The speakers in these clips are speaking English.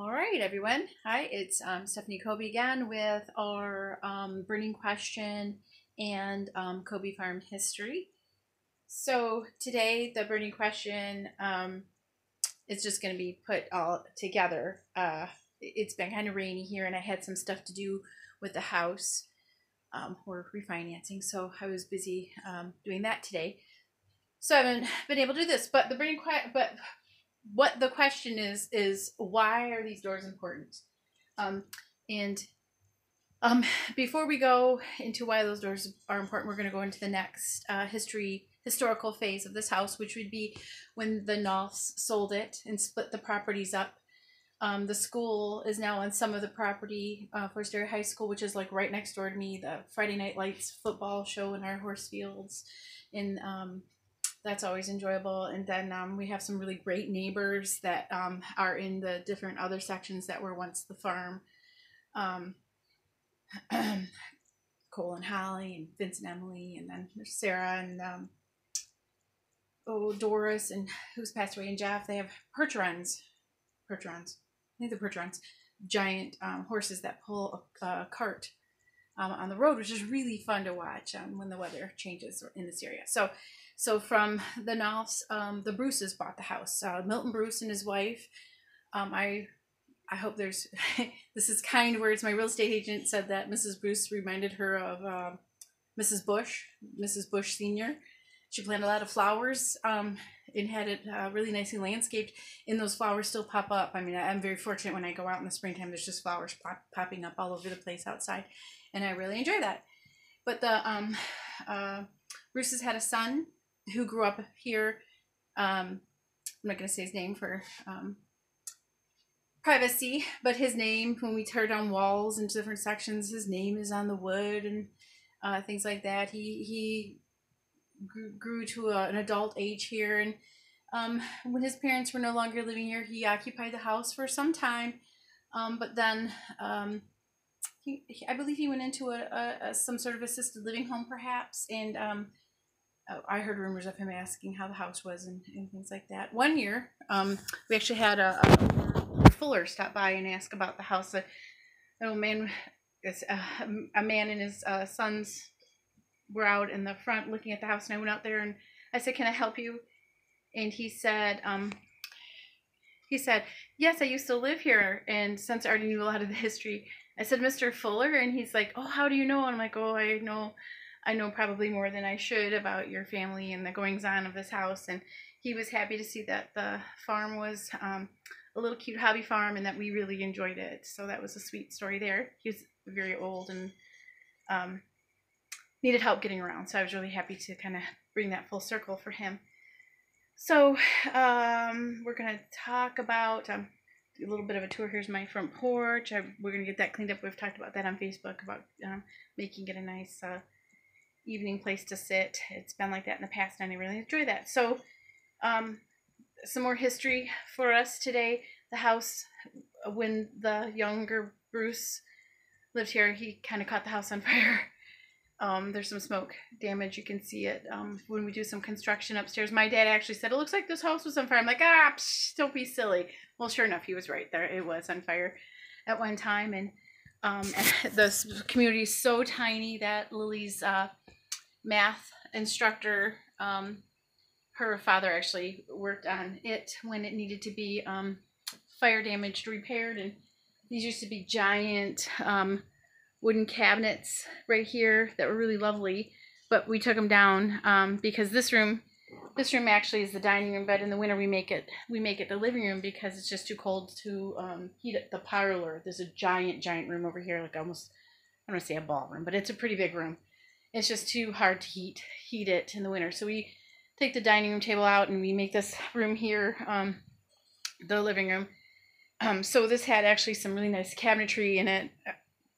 All right, everyone. Hi, it's Stephanie Koby again with our burning question and Koby farm history. So today, the burning question is just going to be put all together. It's been kind of rainy here, and I had some stuff to do with the house. We're refinancing, so I was busy doing that today. So I haven't been able to do this. But what the question is why are these doors important? Um, and Before we go into why those doors are important, we're going to go into the next historical phase of this house, which would be when the Knopfs sold it and split the properties up. The school is now on some of the property, Forest Area High School, which is like right next door to me. The Friday Night Lights football show in our horse fields, and that's always enjoyable. And then we have some really great neighbors that are in the different other sections that were once the farm. Cole and Holly and Vince and Emily, and then there's Sarah and Doris, and who's passed away, and Jeff. They have Percherons. I think they're Percherons. Giant horses that pull a cart on the road, which is really fun to watch when the weather changes in this area. So from the Knopfs, the Bruces bought the house. Milton Bruce and his wife. I hope there's, this is kind words. My real estate agent said that Mrs. Bruce reminded her of Mrs. Bush Sr. She planted a lot of flowers and had it really nicely landscaped, and those flowers still pop up. I mean, I'm very fortunate when I go out in the springtime, there's just flowers popping up all over the place outside, and I really enjoy that. But the Bruce's had a son who grew up here. I'm not going to say his name for privacy, but his name, when we tear down walls into different sections, his name is on the wood and things like that. He grew to an adult age here, and when his parents were no longer living here, he occupied the house for some time, but then I believe he went into some sort of assisted living home perhaps, and I heard rumors of him asking how the house was and things like that. One year, we actually had a Fuller stop by and ask about the house. An old man, a man and his sons were out in the front looking at the house, and I went out there and I said, "Can I help you?" And he said, "Yes, I used to live here." And since I already knew a lot of the history, I said, "Mr. Fuller?" And he's like, "Oh, how do you know?" And I'm like, "Oh, I know probably more than I should about your family and the goings on of this house." And he was happy to see that the farm was a little cute hobby farm and that we really enjoyed it. So that was a sweet story there. He was very old and needed help getting around. So I was really happy to kind of bring that full circle for him. So we're going to talk about a little bit of a tour. Here's my front porch. We're going to get that cleaned up. We've talked about that on Facebook, about making it a nice evening place to sit. It's been like that in the past, and I really enjoy that. So some more history for us today. The house, when the younger Bruce lived here, he kind of caught the house on fire. There's some smoke damage. You can see it when we do some construction upstairs. My dad actually said, "It looks like this house was on fire." I'm like, psh, don't be silly. Well, sure enough, he was right there. It was on fire at one time. And the community is so tiny that Lily's math instructor, her father actually worked on it when it needed to be fire damaged, repaired. And these used to be giant wooden cabinets right here that were really lovely, but we took them down because this room actually is the dining room, but in the winter we make it the living room because it's just too cold to heat it. The parlor, there's a giant room over here, like almost, I don't want to say a ballroom, but it's a pretty big room. It's just too hard to heat it in the winter, so we take the dining room table out and we make this room here the living room. So this had actually some really nice cabinetry in it,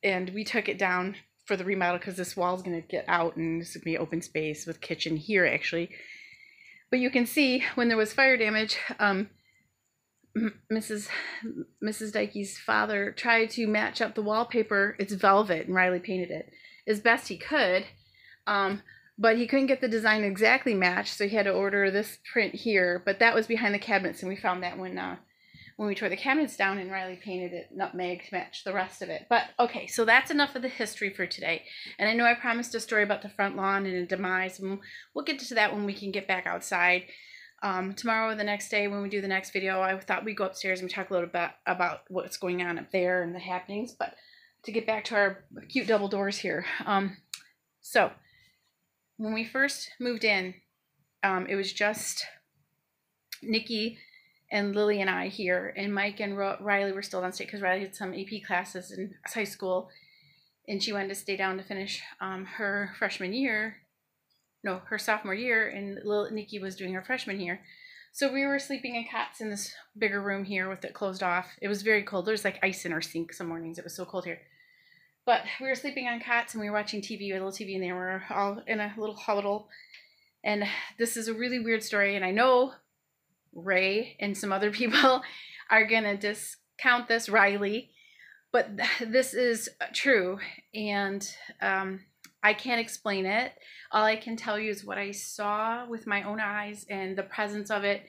and we took it down for the remodel because this wall is going to get out and this would be open space with kitchen here actually. But you can see when there was fire damage, Mrs. Dykey's father tried to match up the wallpaper. It's velvet, and Riley painted it as best he could. But he couldn't get the design exactly matched, so he had to order this print here. But that was behind the cabinets, and we found that when when we tore the cabinets down, and Riley painted it nutmeg to match the rest of it. But okay, so that's enough of the history for today. And I know I promised a story about the front lawn and a demise, and we'll get to that when we can get back outside. Tomorrow or the next day when we do the next video, I thought we'd go upstairs and talk a little bit about what's going on up there and the happenings. But to get back to our cute double doors here. So when we first moved in, it was just Nikki and Lily and I here, and Mike and Riley were still downstate because Riley had some AP classes in high school, and she wanted to stay down to finish her sophomore year, and Nikki was doing her freshman year. So we were sleeping in cots in this bigger room here with it closed off. It was very cold. There was like ice in our sink some mornings. It was so cold here. But we were sleeping on cots and we were watching TV. We had a little TV in there. We were all in a little huddle. And this is a really weird story. And I know Ray and some other people are going to discount this, Riley. But this is true. And I can't explain it. All I can tell you is what I saw with my own eyes and the presence of it.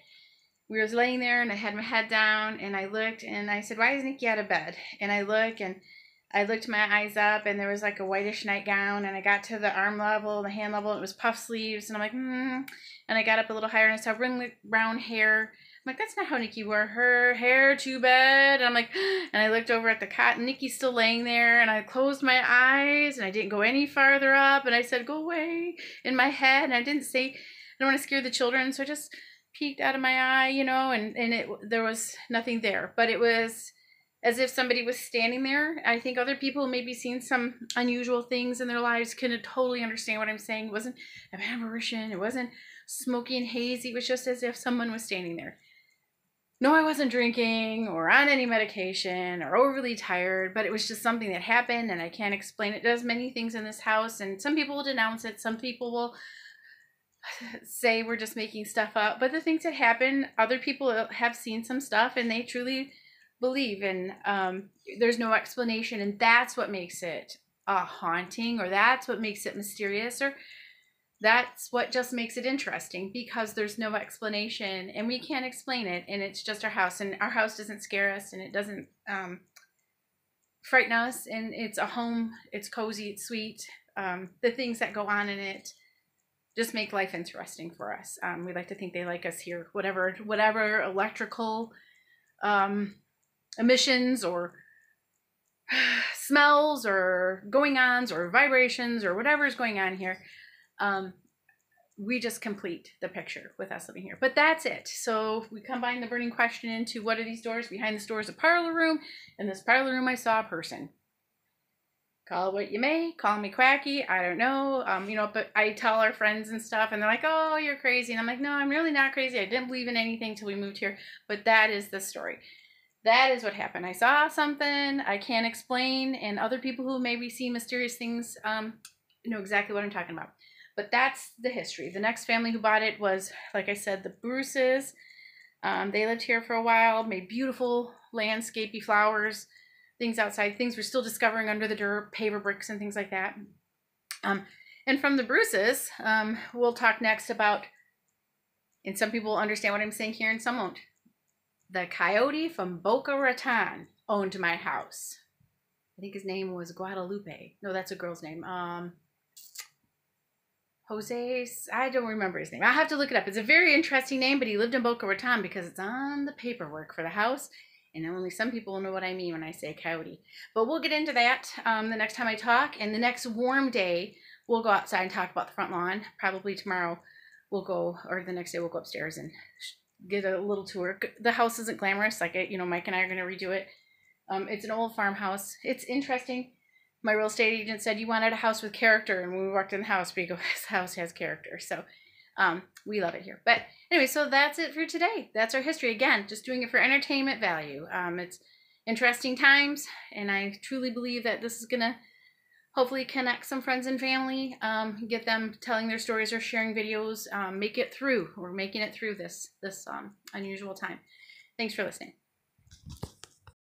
We was laying there and I had my head down and I looked and I said, "Why is Nikki out of bed?" And I looked my eyes up and there was like a whitish nightgown, and I got to the arm level, the hand level, and it was puff sleeves, and I'm like, And I got up a little higher and I saw ringlet brown hair. I'm like, that's not how Nikki wore her hair to bed. And I'm like, and I looked over at the cot and Nikki's still laying there, and I closed my eyes and I didn't go any farther up, and I said, "Go away," in my head, and I didn't say, I don't want to scare the children, so I just peeked out of my eye, and there was nothing there, but it was as if somebody was standing there. I think other people maybe seen some unusual things in their lives can totally understand what I'm saying. It wasn't an apparition. It wasn't smoky and hazy. It was just as if someone was standing there. No, I wasn't drinking or on any medication or overly tired, but it was just something that happened, and I can't explain it. It does many things in this house, and some people will denounce it. Some people will say we're just making stuff up. But the things that happen, other people have seen some stuff, and they truly believe, and there's no explanation, and that's what makes it haunting, or that's what makes it mysterious, or that's what just makes it interesting, because there's no explanation and we can't explain it, and it's just our house, and our house doesn't scare us, and it doesn't frighten us, and it's a home. It's cozy, it's sweet. The things that go on in it just make life interesting for us. We like to think they like us here, whatever electrical emissions or smells or going-ons or vibrations or whatever is going on here. We just complete the picture with us living here. But that's it. So we combine the burning question into, what are these doors? Behind this door is a parlor room. In this parlor room, I saw a person. Call it what you may. Call me quacky. I don't know. But I tell our friends and stuff, and they're like, "Oh, you're crazy." And I'm like, "No, I'm really not crazy. I didn't believe in anything till we moved here." But that is the story. That is what happened. I saw something I can't explain, and other people who maybe see mysterious things know exactly what I'm talking about. But that's the history. The next family who bought it was, like I said, the Bruces. They lived here for a while, made beautiful landscapey flowers, things outside, things we're still discovering under the dirt, paver bricks and things like that. And from the Bruces, we'll talk next about, and some people will understand what I'm saying here and some won't. The coyote from Boca Raton owned my house. I think his name was Guadalupe. No, that's a girl's name. Jose, I don't remember his name. I'll have to look it up. It's a very interesting name, but he lived in Boca Raton because it's on the paperwork for the house, and only some people will know what I mean when I say coyote. But we'll get into that the next time I talk, and the next warm day, we'll go outside and talk about the front lawn. Probably tomorrow we'll go, or the next day we'll go upstairs and get a little tour. The house isn't glamorous. Like, Mike and I are going to redo it. It's an old farmhouse. It's interesting. My real estate agent said you wanted a house with character, and when we walked in the house, we go, "This house has character." So we love it here. But anyway, so that's it for today. That's our history. Again, just doing it for entertainment value. It's interesting times, and I truly believe that this is going to hopefully connect some friends and family, get them telling their stories or sharing videos, make it through. We're making it through this unusual time. Thanks for listening.